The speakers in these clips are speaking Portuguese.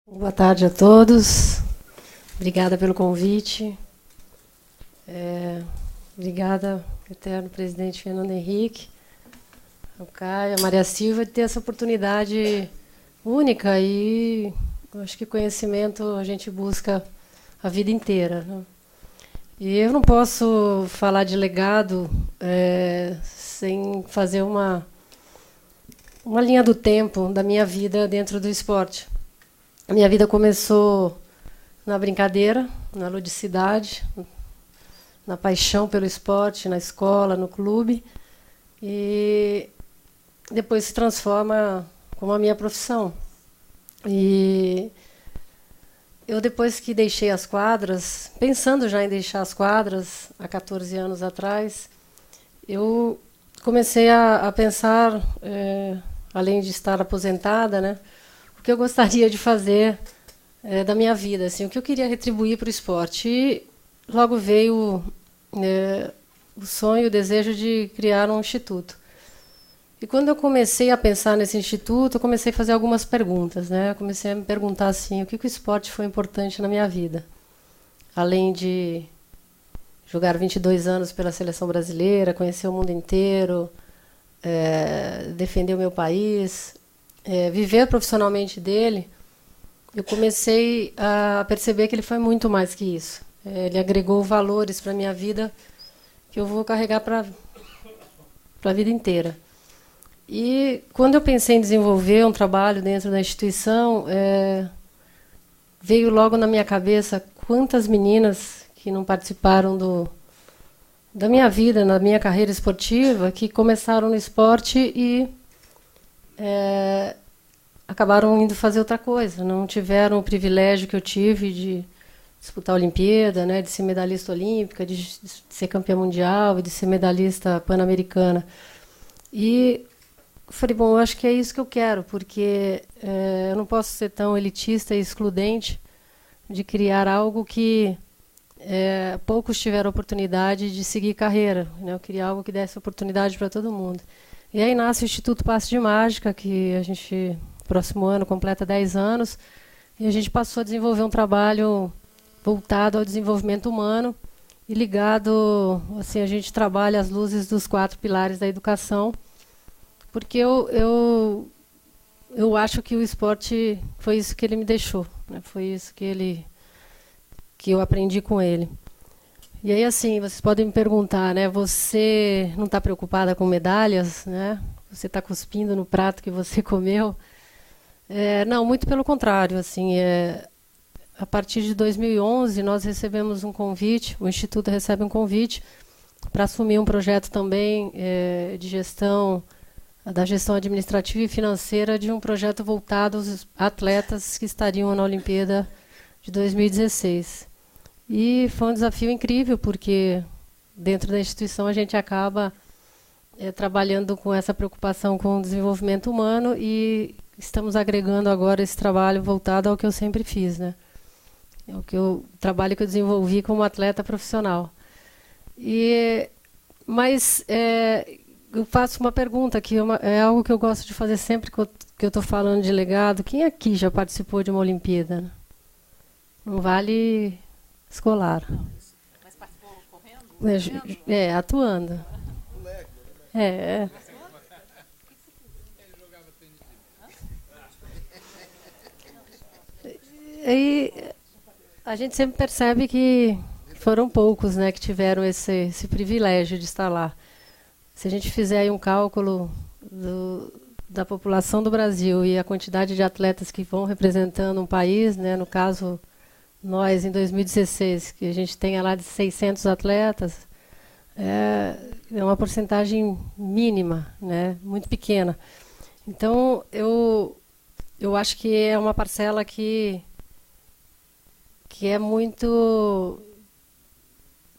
Boa tarde a todos. Obrigada pelo convite. Obrigada, eterno presidente Fernando Henrique, ao Caio, a Maria Silva, de ter essa oportunidade única e eu acho que conhecimento a gente busca a vida inteira, né? E eu não posso falar de legado sem fazer uma linha do tempo da minha vida dentro do esporte. A minha vida começou na brincadeira, na ludicidade, na paixão pelo esporte, na escola, no clube, e depois se transforma como a minha profissão. E eu, depois que deixei as quadras, pensando já em deixar as quadras, há 14 anos atrás, eu comecei a pensar, além de estar aposentada, né, o que eu gostaria de fazer da minha vida, assim, o que eu queria retribuir para o esporte. E logo veio o sonho, o desejo de criar um instituto. E quando eu comecei a pensar nesse instituto, eu comecei a fazer algumas perguntas, né? Eu comecei a me perguntar assim, o que o esporte foi importante na minha vida? Além de jogar 22 anos pela seleção brasileira, conhecer o mundo inteiro, defender o meu país, viver profissionalmente dele, eu comecei a perceber que ele foi muito mais que isso. Ele agregou valores para a minha vida que eu vou carregar para a vida inteira. E quando eu pensei em desenvolver um trabalho dentro da instituição, veio logo na minha cabeça quantas meninas que não participaram da minha vida, na minha carreira esportiva, que começaram no esporte e acabaram indo fazer outra coisa. Não tiveram o privilégio que eu tive de disputar a Olimpíada, né, de ser medalhista olímpica, de ser campeã mundial e de ser medalhista pan-americana. E eu falei, bom, eu acho que é isso que eu quero, porque eu não posso ser tão elitista e excludente de criar algo que poucos tiveram oportunidade de seguir carreira, né? Eu queria algo que desse oportunidade para todo mundo. E aí nasce o Instituto Passe de Mágica, que a gente, próximo ano, completa 10 anos, e a gente passou a desenvolver um trabalho voltado ao desenvolvimento humano e ligado, assim, a gente trabalha as luzes dos 4 pilares da educação, porque eu acho que o esporte foi isso que ele me deixou, né? Foi isso que eu aprendi com ele. E aí, assim, vocês podem me perguntar, né? Você não está preocupada com medalhas, né? Você está cuspindo no prato que você comeu? Não, muito pelo contrário. Assim, a partir de 2011, nós recebemos um convite, o Instituto recebe um convite para assumir um projeto também de gestão, da gestão administrativa e financeira de um projeto voltado aos atletas que estariam na Olimpíada de 2016. E foi um desafio incrível, porque dentro da instituição a gente acaba trabalhando com essa preocupação com o desenvolvimento humano e estamos agregando agora esse trabalho voltado ao que eu sempre fiz, né? O trabalho que eu desenvolvi como atleta profissional. Mas eu faço uma pergunta que é algo que eu gosto de fazer sempre que eu estou falando de legado. Quem aqui já participou de uma Olimpíada? Não vale escolar. Mas participou correndo? Atuando. E a gente sempre percebe que foram poucos, né, que tiveram esse privilégio de estar lá. Se a gente fizer aí um cálculo da população do Brasil e a quantidade de atletas que vão representando um país, né, no caso, nós, em 2016, que a gente tenha lá de 600 atletas, é uma porcentagem mínima, né, muito pequena. Então, eu acho que é uma parcela que é muito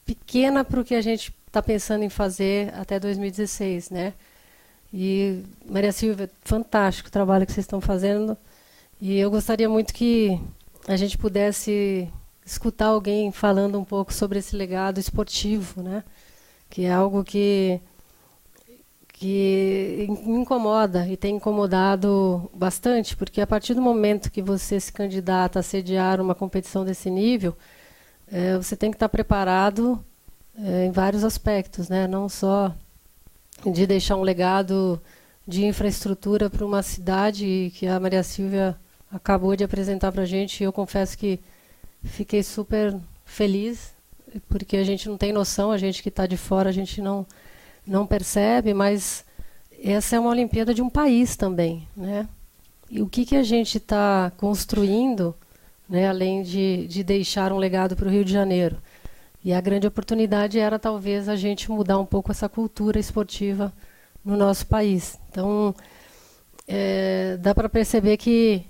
pequena para o que a gente está pensando em fazer até 2016, né? E, Maria Silva, fantástico o trabalho que vocês estão fazendo. E eu gostaria muito que a gente pudesse escutar alguém falando um pouco sobre esse legado esportivo, né? Que é algo que que me incomoda e tem incomodado bastante, porque a partir do momento que você se candidata a sediar uma competição desse nível, você tem que estar preparado em vários aspectos, né? Não só de deixar um legado de infraestrutura para uma cidade que a Maria Silvia acabou de apresentar para a gente, e eu confesso que fiquei super feliz, porque a gente não tem noção, a gente que está de fora, a gente não percebe, mas essa é uma Olimpíada de um país também, né? E o que a gente está construindo, né, além de deixar um legado para o Rio de Janeiro? E a grande oportunidade era talvez a gente mudar um pouco essa cultura esportiva no nosso país. Então, dá para perceber que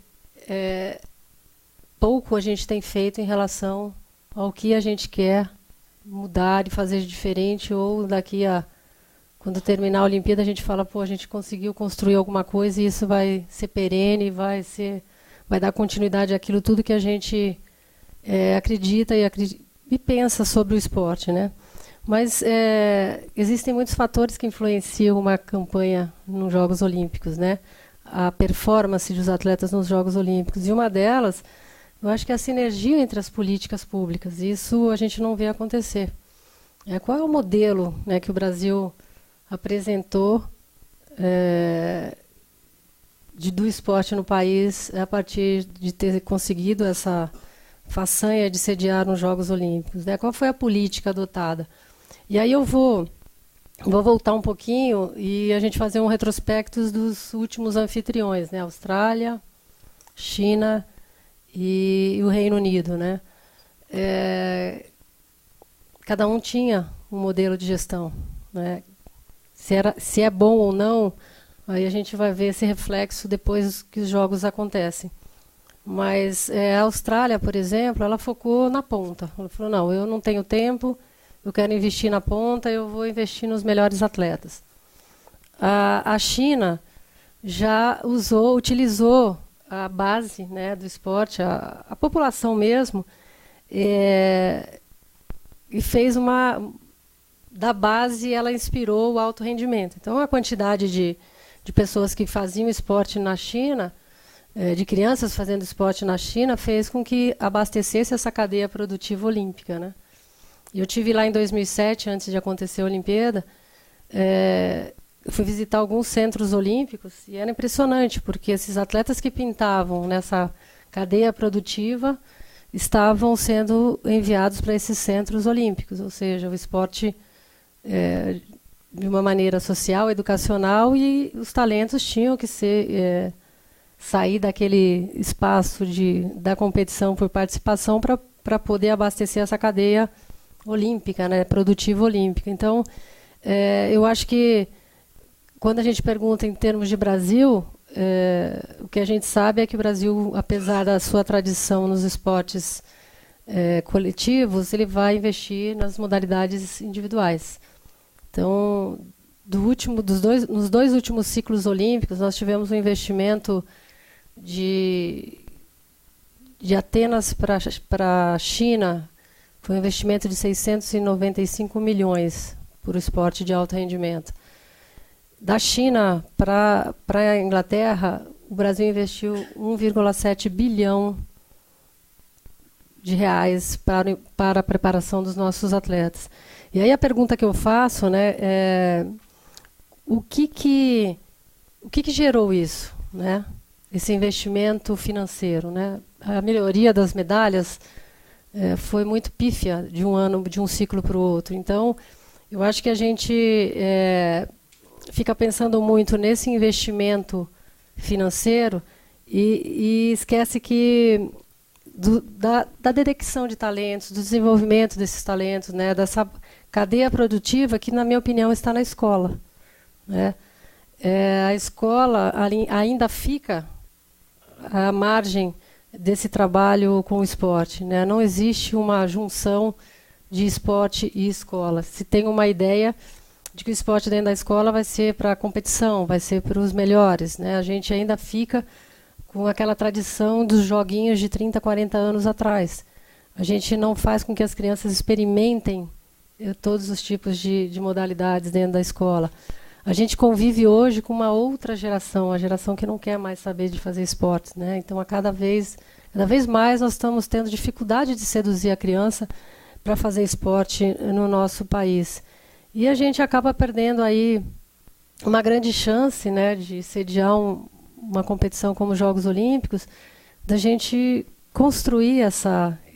pouco a gente tem feito em relação ao que a gente quer mudar e fazer de diferente, ou daqui a quando terminar a Olimpíada a gente fala, pô, a gente conseguiu construir alguma coisa e isso vai ser perene, vai dar continuidade àquilo tudo que a gente acredita e pensa sobre o esporte, né? Mas existem muitos fatores que influenciam uma campanha nos Jogos Olímpicos, né? A performance dos atletas nos Jogos Olímpicos. E uma delas, eu acho que é a sinergia entre as políticas públicas. Isso a gente não vê acontecer. Qual é o modelo, né, que o Brasil apresentou do esporte no país a partir de ter conseguido essa façanha de sediar nos Jogos Olímpicos, né? Qual foi a política adotada? E aí eu vou voltar um pouquinho e a gente fazer um retrospecto dos últimos anfitriões, né? Austrália, China e o Reino Unido, né? Cada um tinha um modelo de gestão, né? Se é bom ou não, aí a gente vai ver esse reflexo depois que os jogos acontecem. Mas a Austrália, por exemplo, ela focou na ponta. Ela falou, não, eu não tenho tempo, eu quero investir na ponta, eu vou investir nos melhores atletas. A China já utilizou a base, né, do esporte, a população mesmo, e fez da base ela inspirou o alto rendimento. Então a quantidade de pessoas que faziam esporte na China, de crianças fazendo esporte na China, fez com que abastecesse essa cadeia produtiva olímpica, né? Eu tive lá em 2007, antes de acontecer a Olimpíada, eu fui visitar alguns centros olímpicos e era impressionante, porque esses atletas que pintavam nessa cadeia produtiva estavam sendo enviados para esses centros olímpicos, ou seja, o esporte de uma maneira social, educacional, e os talentos tinham que sair daquele espaço da competição por participação para poder abastecer essa cadeia olímpica, né, produtiva olímpica. Então, eu acho que quando a gente pergunta em termos de Brasil, o que a gente sabe é que o Brasil, apesar da sua tradição nos esportes coletivos, ele vai investir nas modalidades individuais. Então, nos dois últimos ciclos olímpicos, nós tivemos um investimento de Atenas para a China, foi um investimento de 695 milhões para o esporte de alto rendimento. Da China para a Inglaterra, o Brasil investiu 1,7 bilhão de reais para a preparação dos nossos atletas. E aí a pergunta que eu faço, né, o que gerou isso, né? Esse investimento financeiro, né? A melhoria das medalhas foi muito pífia de um ciclo para o outro. Então, eu acho que a gente fica pensando muito nesse investimento financeiro e esquece que da detecção de talentos, do desenvolvimento desses talentos, né, dessa cadeia produtiva que, na minha opinião, está na escola, né? A escola ainda fica à margem desse trabalho com o esporte, né? Não existe uma junção de esporte e escola. Se tem uma ideia de que o esporte dentro da escola vai ser para a competição, vai ser para os melhores, né? A gente ainda fica com aquela tradição dos joguinhos de 30, 40 anos atrás. A gente não faz com que as crianças experimentem todos os tipos de modalidades dentro da escola. a gente convive hoje com uma outra geração, a geração que não quer mais saber de fazer esportes, né? Então, cada vez mais nós estamos tendo dificuldade de seduzir a criança para fazer esporte no nosso país. E a gente acaba perdendo aí uma grande chance, né, de sediar uma competição como os Jogos Olímpicos, da gente construir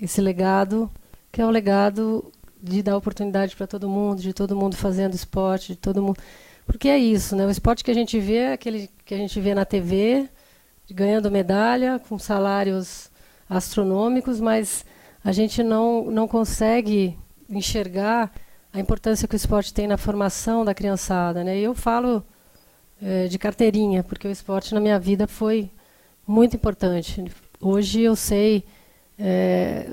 esse legado, que é o legado de dar oportunidade para todo mundo, de todo mundo fazendo esporte, de todo mundo. Porque é isso, né? O esporte que a gente vê é aquele que a gente vê na TV, ganhando medalha, com salários astronômicos, mas a gente não consegue enxergar a importância que o esporte tem na formação da criançada, né? E eu falo de carteirinha, porque o esporte na minha vida foi muito importante. Hoje eu sei,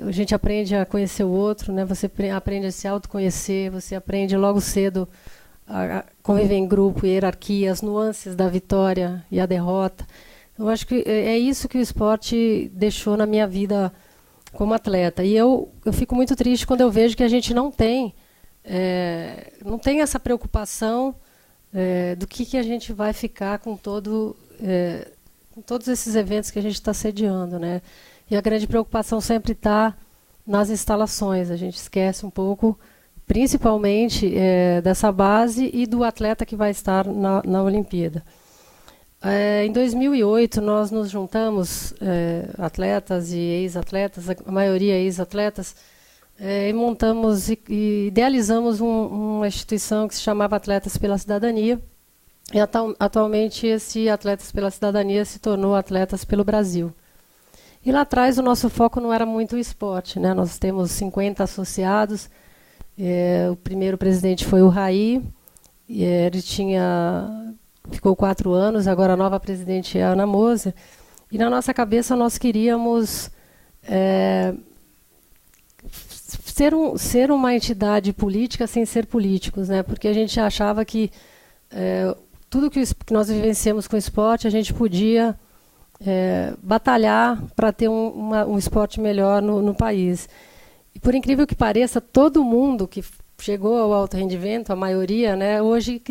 a gente aprende a conhecer o outro, né? Você aprende a se autoconhecer, você aprende logo cedo a conviver em grupo, hierarquia, as nuances da vitória e a derrota. Eu acho que é isso que o esporte deixou na minha vida como atleta. E eu fico muito triste quando eu vejo que a gente não tem essa preocupação do que a gente vai ficar com todos esses eventos que a gente está sediando, né? E a grande preocupação sempre está nas instalações. A gente esquece um pouco, principalmente, dessa base e do atleta que vai estar na Olimpíada. Em 2008, nós nos juntamos, atletas e ex-atletas, a maioria ex-atletas, e montamos e idealizamos uma instituição que se chamava Atletas pela Cidadania. E atualmente esse Atletas pela Cidadania se tornou Atletas pelo Brasil. E lá atrás o nosso foco não era muito o esporte, né? Nós temos 50 associados. O primeiro presidente foi o Raí. Ele ficou 4 anos, agora a nova presidente é a Ana Moser. E na nossa cabeça nós queríamos ser uma entidade política sem ser políticos, né? Porque a gente achava que tudo que nós vivenciamos com o esporte, a gente podia batalhar para ter um esporte melhor no país. E por incrível que pareça, todo mundo que chegou ao alto rendimento, a maioria, né, hoje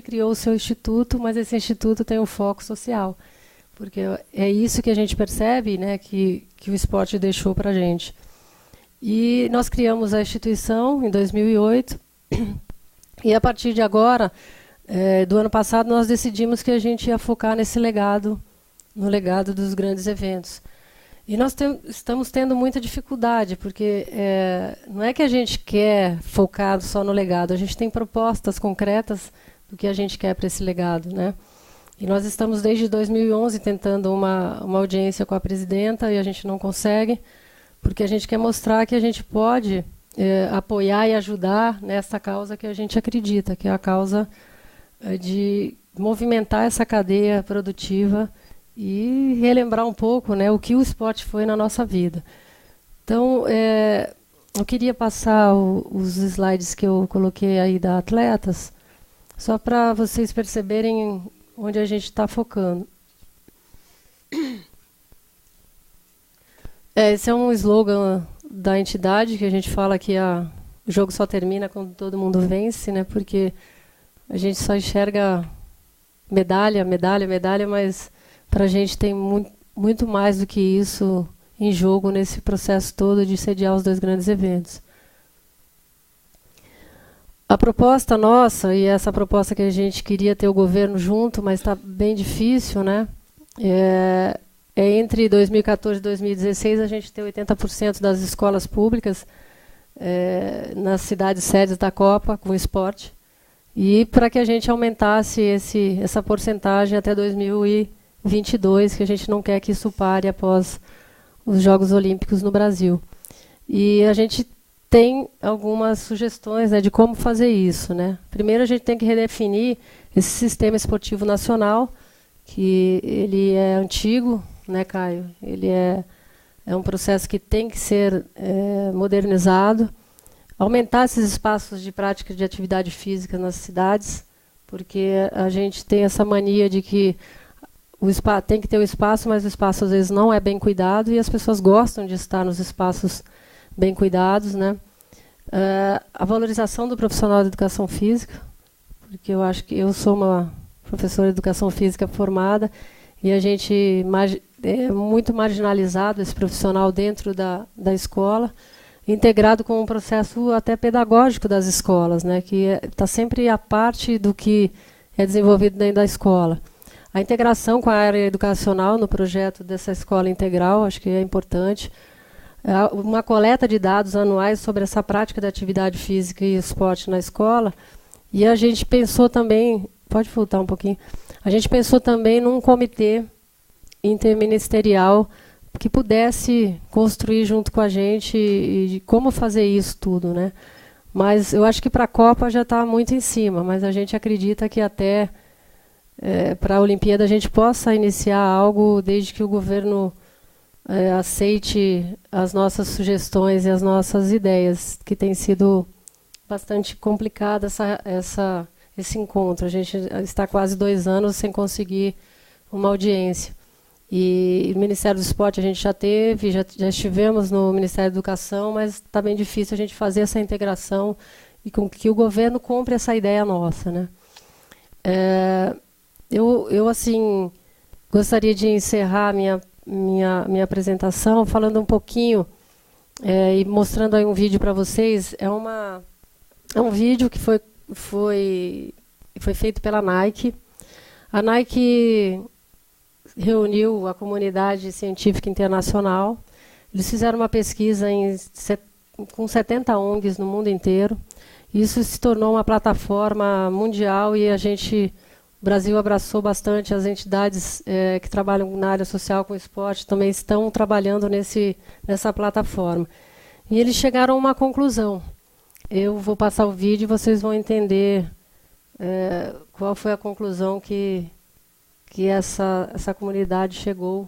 criou o seu instituto, mas esse instituto tem um foco social. Porque é isso que a gente percebe, né, que o esporte deixou para a gente. E nós criamos a instituição em 2008, e a partir de agora, do ano passado, nós decidimos que a gente ia focar no legado dos grandes eventos. E nós estamos tendo muita dificuldade, porque não é que a gente quer focar só no legado, a gente tem propostas concretas do que a gente quer para esse legado, né? E nós estamos desde 2011 tentando uma audiência com a presidenta e a gente não consegue, porque a gente quer mostrar que a gente pode apoiar e ajudar nessa causa que a gente acredita, que é a causa de movimentar essa cadeia produtiva e relembrar um pouco, né, o que o esporte foi na nossa vida. Então, eu queria passar os slides que eu coloquei aí da Atletas, só para vocês perceberem onde a gente está focando. Esse é um slogan da entidade, que a gente fala que o jogo só termina quando todo mundo vence, né, porque a gente só enxerga medalha, medalha, medalha, mas para a gente tem muito mais do que isso em jogo nesse processo todo de sediar os 2 grandes eventos. A proposta nossa, e essa proposta que a gente queria ter o governo junto, mas está bem difícil, né? Entre 2014 e 2016, a gente tem 80% das escolas públicas nas cidades sedes da Copa com esporte. E para que a gente aumentasse essa porcentagem até 2022, que a gente não quer que isso pare após os Jogos Olímpicos no Brasil. E a gente tem algumas sugestões, né, de como fazer isso, né? Primeiro, a gente tem que redefinir esse sistema esportivo nacional, que ele é antigo, né, Caio? Ele é um processo que tem que ser modernizado, aumentar esses espaços de prática de atividade física nas cidades, porque a gente tem essa mania de que tem que ter o espaço, mas o espaço às vezes não é bem cuidado e as pessoas gostam de estar nos espaços bem cuidados, né? A valorização do profissional de educação física, porque eu acho que eu sou uma professora de educação física formada e a gente é muito marginalizado, esse profissional dentro da escola, integrado com um processo até pedagógico das escolas, né, que está sempre à parte do que é desenvolvido dentro da escola. A integração com a área educacional no projeto dessa escola integral, acho que é importante. Uma coleta de dados anuais sobre essa prática de atividade física e esporte na escola. E a gente pensou também, pode voltar um pouquinho, a gente pensou também num comitê interministerial que pudesse construir junto com a gente e como fazer isso tudo, né? Mas eu acho que para a Copa já está muito em cima, mas a gente acredita que até para a Olimpíada a gente possa iniciar algo desde que o governo aceite as nossas sugestões e as nossas ideias, que tem sido bastante complicado esse encontro. A gente está quase 2 anos sem conseguir uma audiência. E o Ministério do Esporte a gente já teve, já estivemos no Ministério da Educação, mas está bem difícil a gente fazer essa integração e com que o governo compre essa ideia nossa, né? Eu assim, gostaria de encerrar minha apresentação falando um pouquinho e mostrando aí um vídeo para vocês. É um vídeo que foi feito pela Nike. A Nike reuniu a comunidade científica internacional. Eles fizeram uma pesquisa com 70 ONGs no mundo inteiro. Isso se tornou uma plataforma mundial e o Brasil abraçou bastante. As entidades que trabalham na área social com esporte também estão trabalhando nessa plataforma. E eles chegaram a uma conclusão. Eu vou passar o vídeo e vocês vão entender qual foi a conclusão que essa comunidade chegou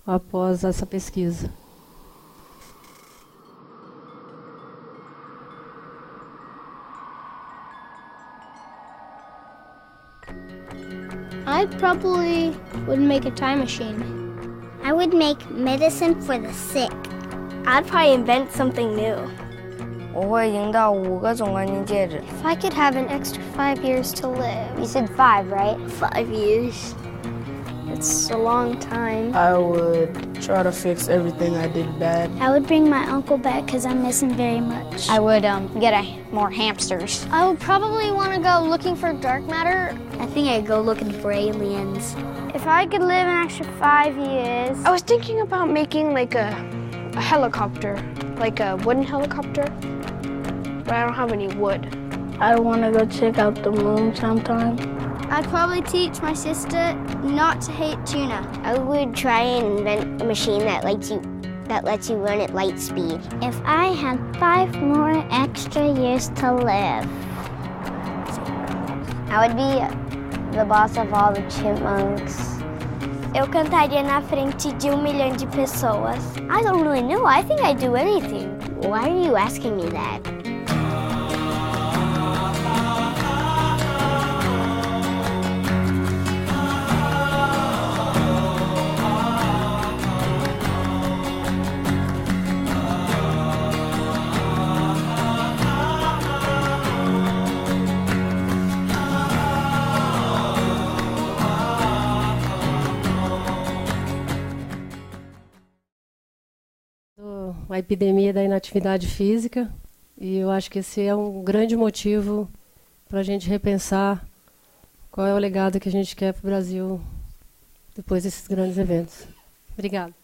após essa pesquisa. I probably would make a time machine. I would make medicine for the sick. I'd probably invent something new. 我会赢到5个总冠军戒指。 If I could have an extra 5 years to live. You said 5, right? 5 years. It's a long time. I would try to fix everything I did bad. I would bring my uncle back because I miss him very much. I would get more hamsters. I would probably want to go looking for dark matter. I think I'd go looking for aliens. If I could live an extra 5 years... I was thinking about making like a helicopter, like a wooden helicopter, but I don't have any wood. I want to go check out the moon sometime. I'd probably teach my sister not to hate tuna. I would try and invent a machine that lets you run at light speed. If I had 5 more extra years to live. I would be the boss of all the chipmunks. Eu cantaria na frente de 1 milhão de pessoas. I don't really know. I think I'd do anything. Why are you asking me that? A epidemia da inatividade física, e eu acho que esse é um grande motivo para a gente repensar qual é o legado que a gente quer para o Brasil depois desses grandes eventos. Obrigada.